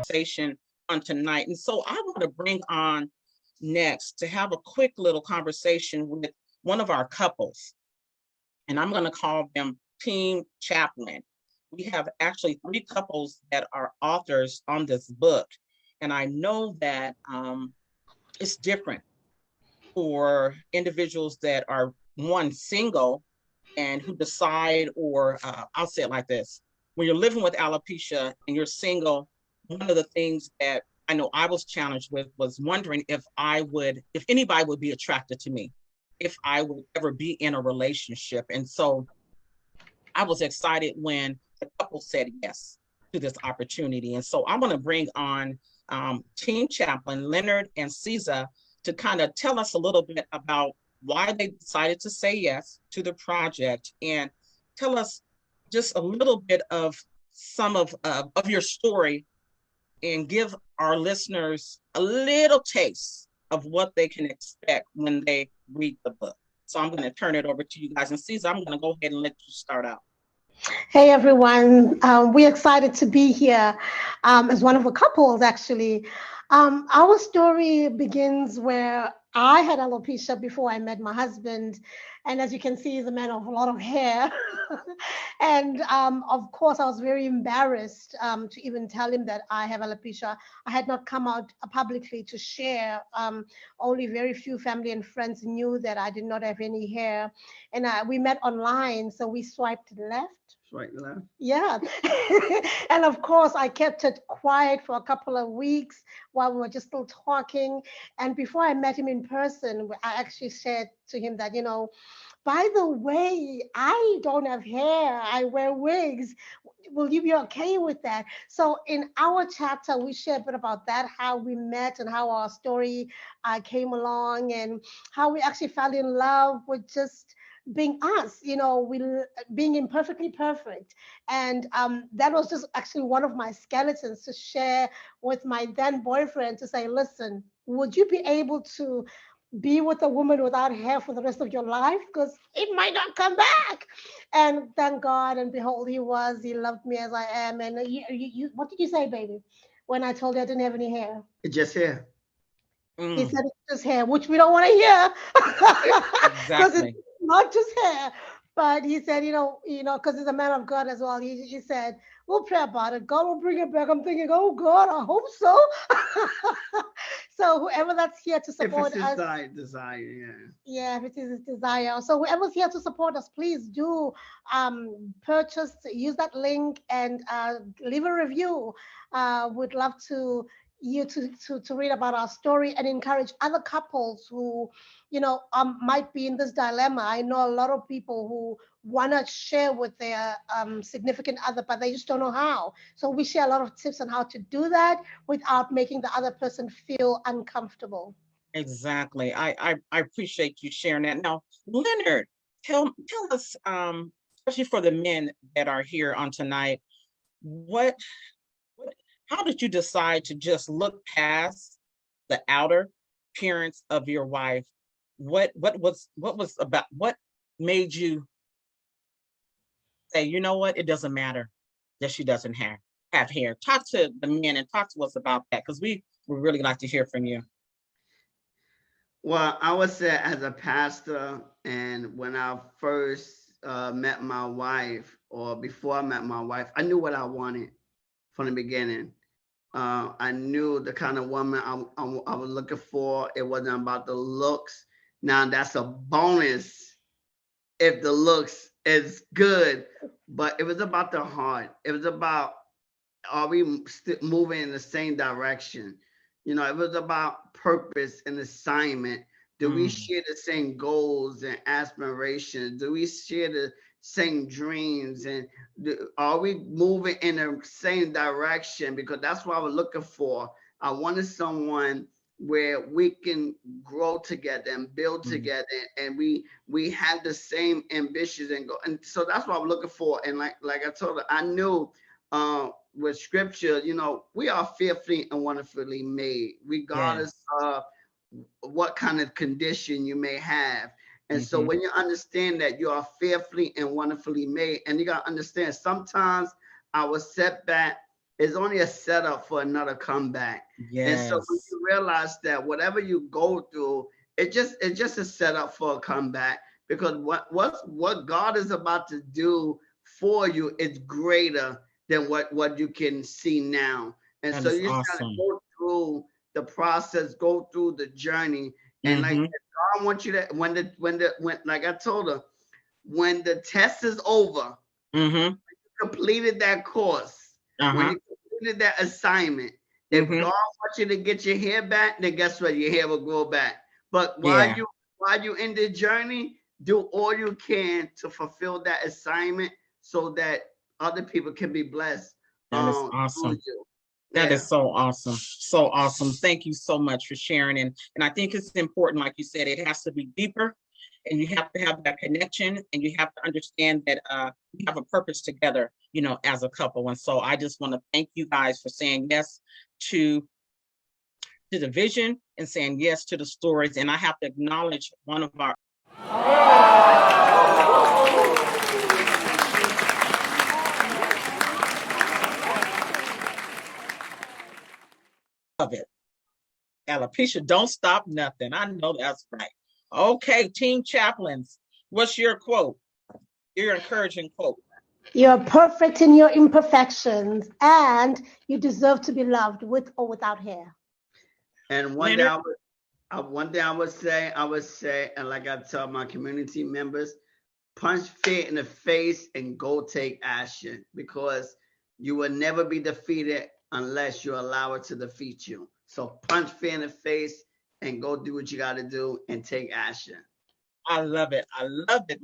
conversation on tonight. And so I want to bring on next to have a quick little conversation with one of our couples, and I'm going to call them Team Chaplin. We have actually three couples that are authors on this book, and I know that it's different for individuals that are one single and who decide, or I'll say it like this: when you're living with alopecia and you're single, one of the things that I know I was challenged with was wondering if anybody would be attracted to me, if I would ever be in a relationship. And so I was excited when the couple said yes to this opportunity. And so I want to bring on Team Chaplin, Leonard and Siza, to kind of tell us a little bit about why they decided to say yes to the project, and tell us just a little bit of some of your story, and give our listeners a little taste of what they can expect when they read the book. So I'm going to turn it over to you guys. And Caesar, I'm going to go ahead and let you start out. Hey everyone, we're excited to be here as one of the couples actually. Our story begins where I had alopecia before I met my husband. And as you can see, he's a man of a lot of hair. And of course, I was very embarrassed to even tell him that I have alopecia. I had not come out publicly to share. Only very few family and friends knew that I did not have any hair. And we met online, so we swiped left. Right, left. Yeah. And of course, I kept it quiet for a couple of weeks while we were just still talking. And before I met him in person, I actually said to him that, by the way, I don't have hair. I wear wigs. Will you be okay with that? So in our chapter, we share a bit about that, how we met and how our story came along, and how we actually fell in love with just being us, we being imperfectly perfect. And that was just actually one of my skeletons to share with my then boyfriend, to say, listen, would you be able to be with a woman without hair for the rest of your life? Because it might not come back. And thank God and behold, he loved me as I am. And what did you say, baby, when I told you I didn't have any hair? It's just here. He said it's just hair, which we don't want to hear, because it's Exactly. not just hair. But he said, because he's a man of God as well. He said, we'll pray about it. God will bring it back. I'm thinking, oh God, I hope so. So whoever that's here to If support it's his us, desire, yeah. yeah, if it is his desire. So whoever's here to support us, please do purchase, use that link, and leave a review. We'd love to read about our story and encourage other couples who, might be in this dilemma. I know a lot of people who want to share with their significant other, but they just don't know how. So we share a lot of tips on how to do that without making the other person feel uncomfortable. Exactly. I appreciate you sharing that. Now, Leonard, tell us, especially for the men that are here on tonight, what, what how did you decide to just look past the outer appearance of your wife? What made you say, you know what, it doesn't matter that she doesn't have hair? Talk to the men and talk to us about that, because we would really like to hear from you. Well, I would say as a pastor, and when I first met my wife, or before I met my wife, I knew what I wanted from the beginning. I knew the kind of woman I was looking for. It wasn't about the looks. Now that's a bonus if the looks is good, but it was about the heart. It was about, are we moving in the same direction? It was about purpose and assignment. Do we Mm, share the same goals and aspirations? Do we share the same dreams? And are we moving in the same direction? Because that's what I was looking for. I wanted someone where we can grow together and build mm, together, and we have the same ambitions and go. And so that's what I'm looking for. And like I told her, I knew with scripture, we are fearfully and wonderfully made, regardless yes. of what kind of condition you may have. And so Hmm. when you understand that you are fearfully and wonderfully made, and you got to understand sometimes our setback is only a setup for another comeback. And so when Yes. you realize that whatever you go through, it's just a setup for a comeback, because what God is about to do for you is greater than what you can see now. And That so is you just gotta awesome. go through the process, go through the journey. And like Mm-hmm. God wants you to, when like I told her, when the test is over, Mm-hmm. completed that course, when Uh-huh. you completed that assignment, if Mm-hmm. God wants you to get your hair back, then guess what? Your hair will grow back. But Yeah. while you in the journey, do all you can to fulfill that assignment so that other people can be blessed That is through awesome. you. That Yeah. is so awesome. So awesome. Thank you so much for sharing. And I think it's important, like you said, it has to be deeper, and you have to have that connection, and you have to understand that you have a purpose together, as a couple. And so I just want to thank you guys for saying yes to the vision and saying yes to the stories. And I have to acknowledge one of our of it. Alopecia, don't stop nothing. I know that's right. Okay, Team Chaplins, what's your quote? Your encouraging quote. You're perfect in your imperfections, and you deserve to be loved with or without hair. And Leonard, one thing I would say, and like I tell my community members, punch fear in the face and go take action, because you will never be defeated unless you allow it to defeat you. So punch fear in the face and go do what you got to do and take action. I love it. I love it.